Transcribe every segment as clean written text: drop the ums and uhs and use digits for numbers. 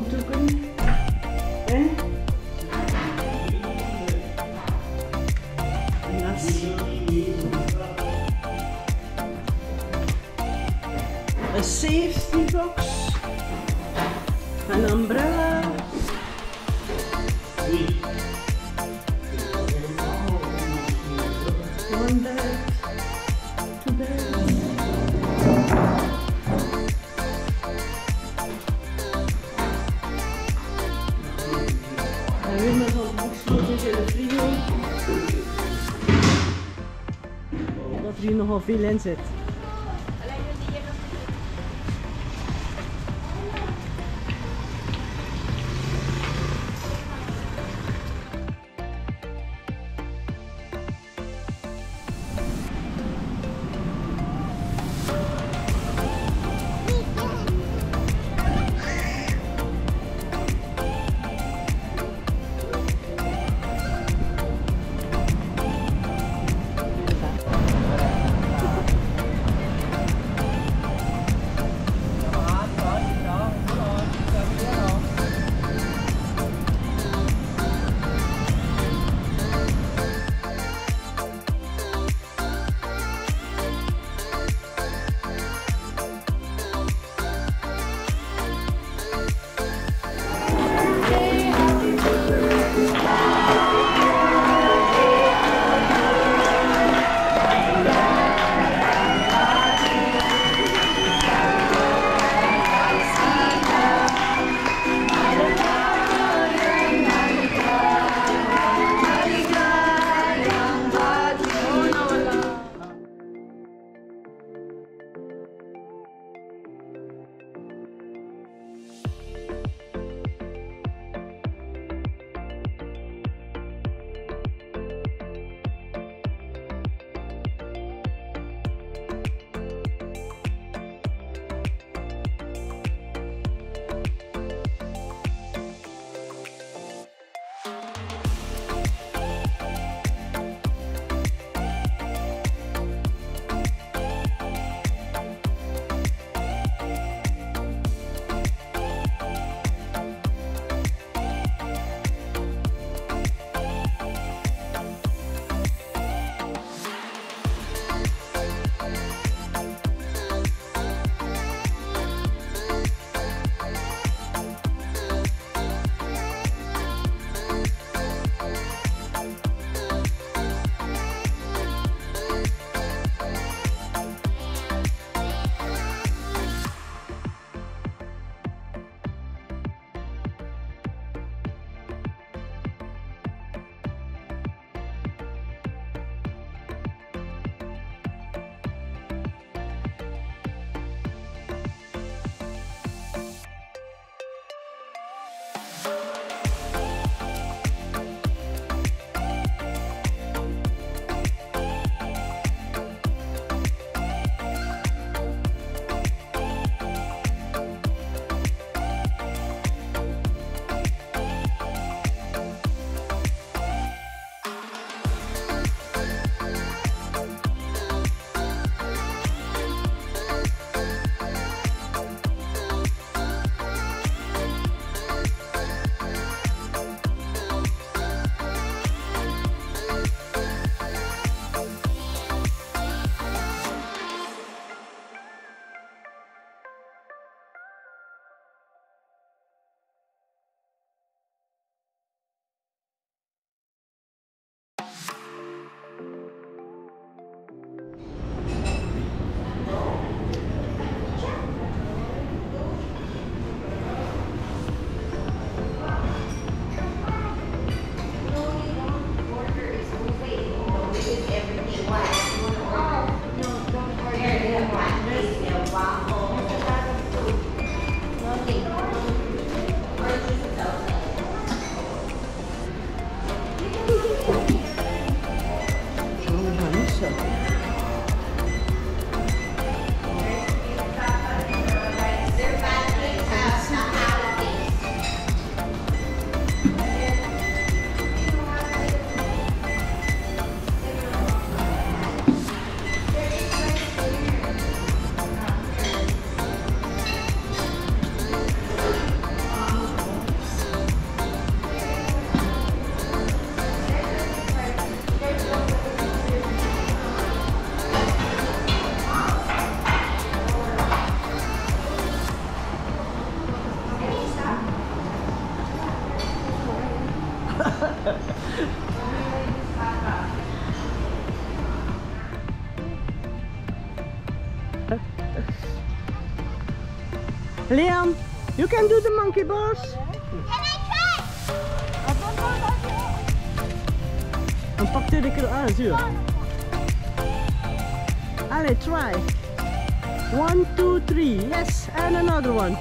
fotoken. En dat is een safety box, een umbrella. One bed, two beds. En weer met wat boekslotjes in de frigo. Dat er hier nogal veel in zit. Liam, you can do the monkey bars. Can I try? Dan pak je de keer aan, zuur. Allez, try. 1, 2, 3. Yes, and another one.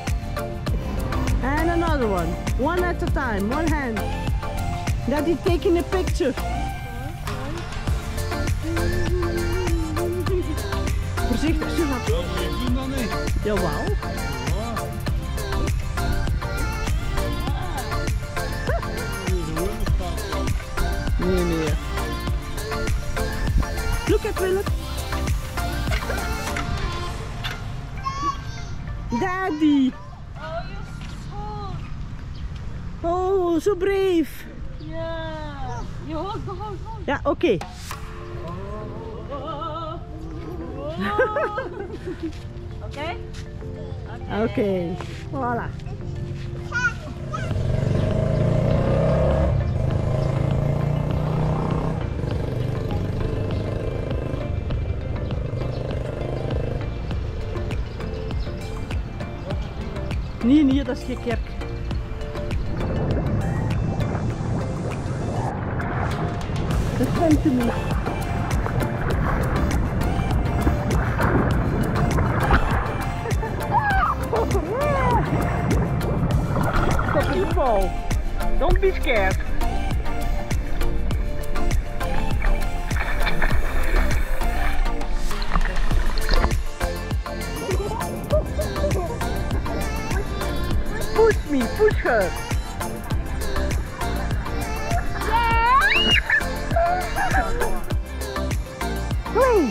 And another one. One at a time, one hand. Daddy taking a picture. Voorzichtig, zuur. Dat moet je doen dan niet. Jawel. Nee, nee. Look at Willem. Daddy. Oh, you're so. Oh, so brave. Yeah. You hold. Ja, oké. Okay? Oké. Voilà. Nee, nee, dat is geen kerk. Dat zwemt er niet. Stop you fall. Don't be scared. Push me, push her. Clean.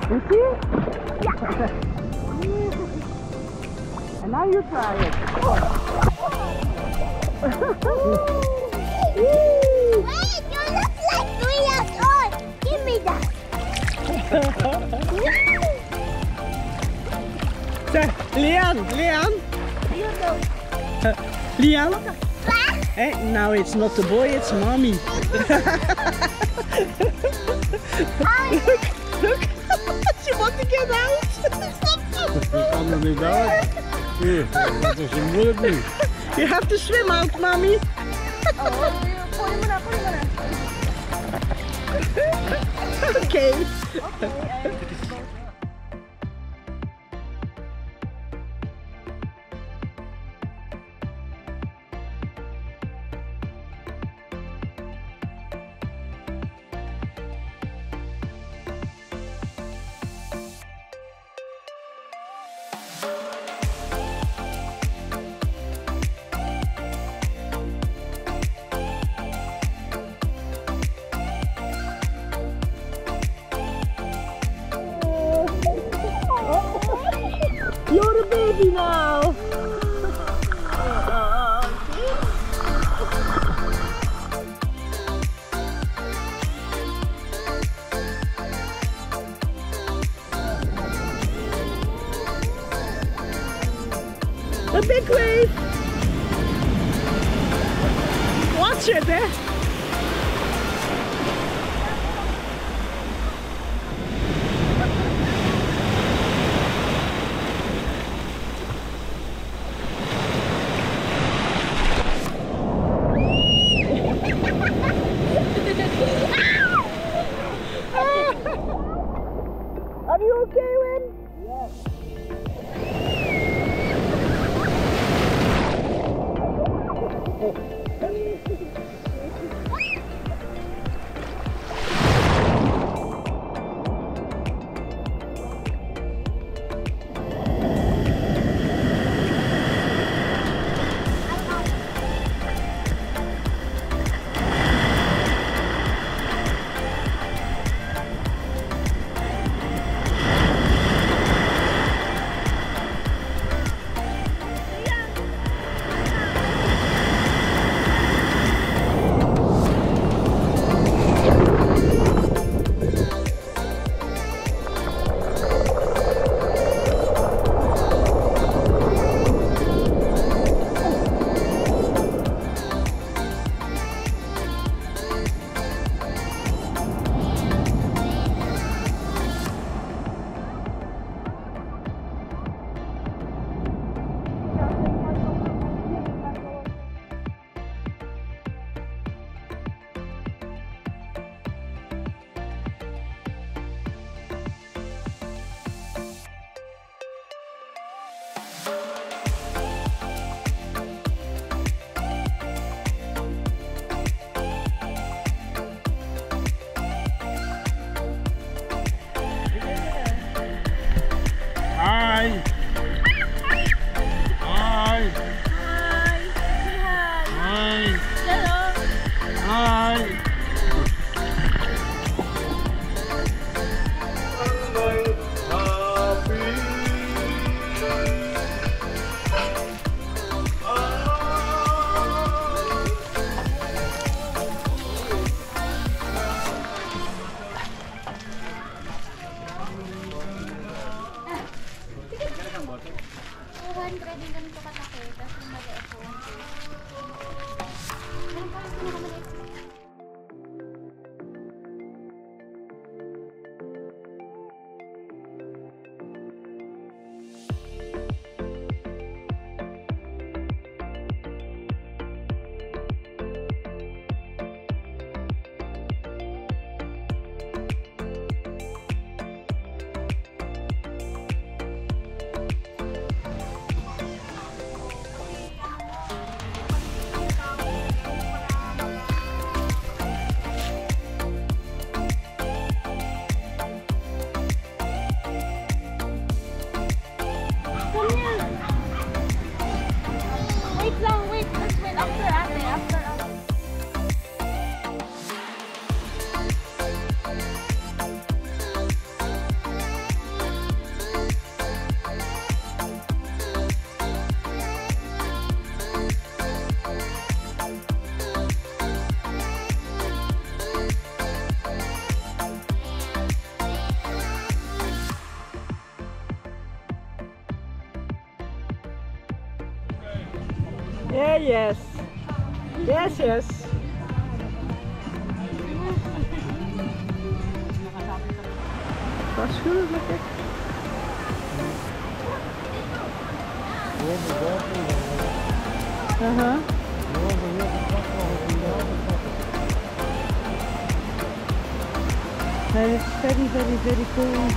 You see? Yeah. And now you try it. Wait, you look like 3 years old. Give me that. Leon. You know. Leon. Hey, now it's not the boy, it's mommy. Look. She wants to get out. Ik kan er niet uit. Hier, dat is een moeilijk nu. You have to swim out, mommy. Okay. You're a baby now. A big wave. Watch it, eh? Are you okay, Win? Yes. Hi. Hi. Hi. Say hi. Hi. Hello. Hi. Din ganito kalaki, tapos yung maliit po. Meron pa rin pinakamaliit. Wait lang, wait. Let's wait after ate, after ate. Yeah, yes. Yes, yes. Was goed, lekker. Uh-huh. And it's very, very, very cool.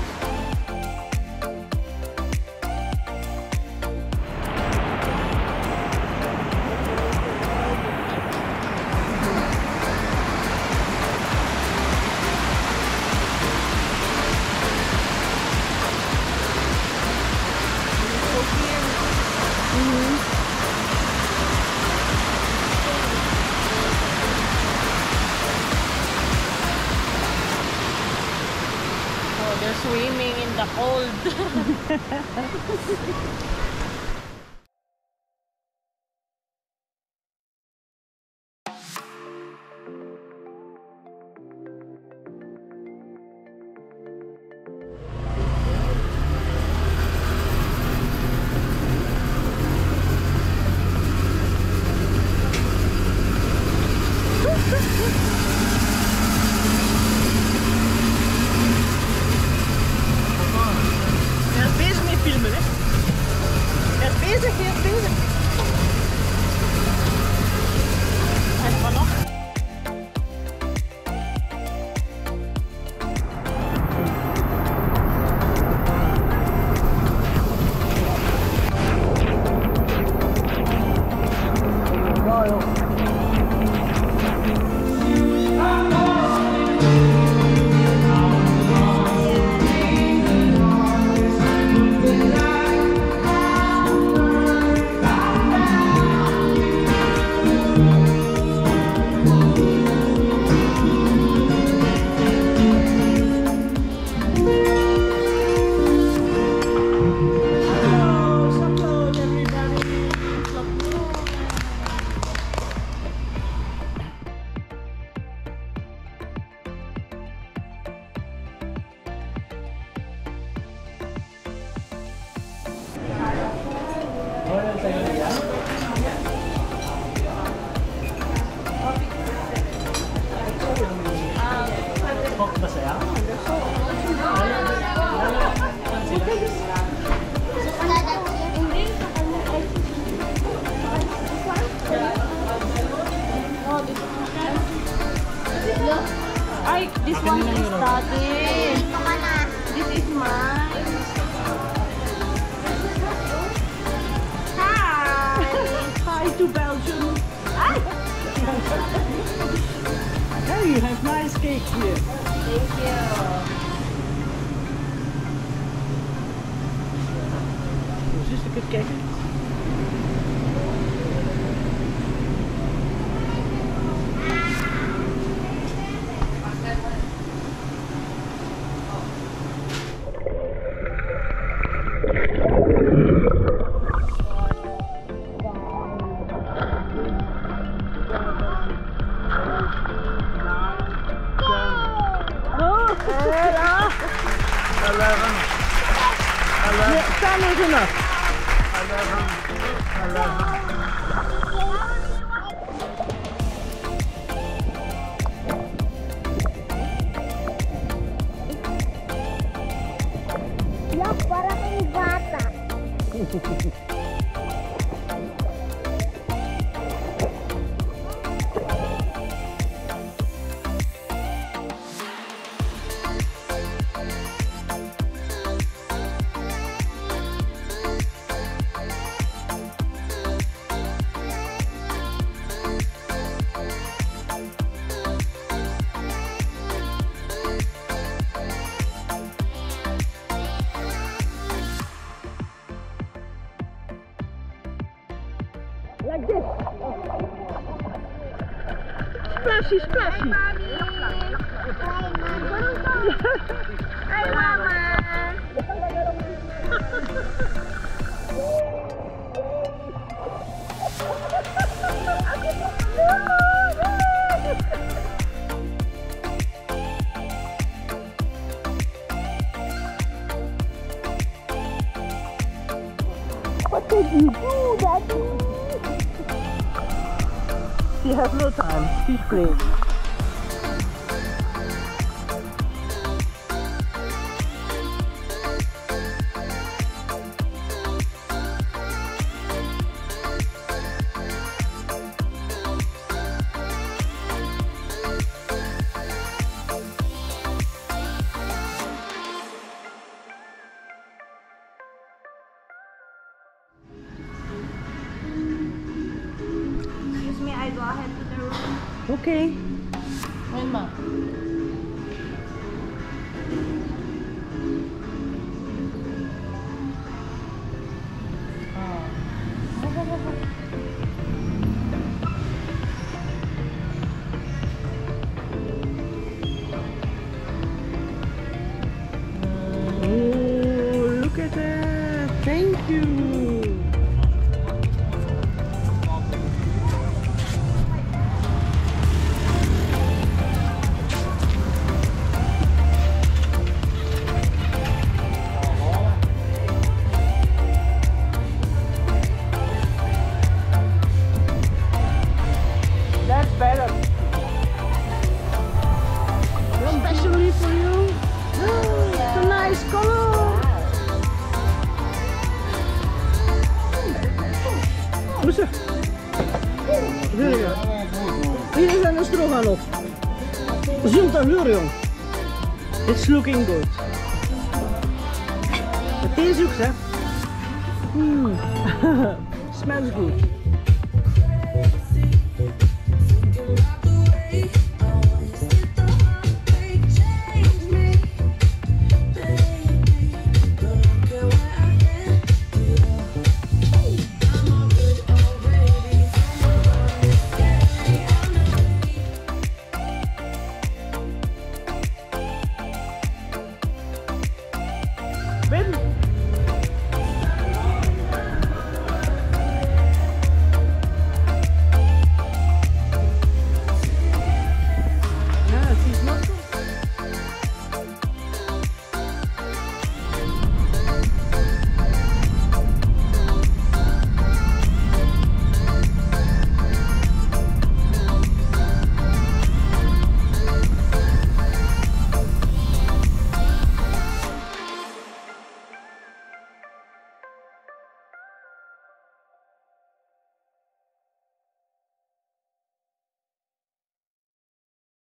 They're swimming in the cold. Hey, you have nice cake here. Thank you. Dus ik het kijken. Time is enough. 11. Ya, parang may bata. Like this. Splashy, splashy. Hi, Mama. What did you do, Daddy? She has no time. She's playing. Excuse me, I go ahead to the room. Okay. When, ma? Oh, look at that. Thank you. That's better. Especially for you. It's a nice color. Moester. Hier is een stroganoff. Zult aan huur, jong. It's looking good. Het is ook, hè? Smells good. Wim,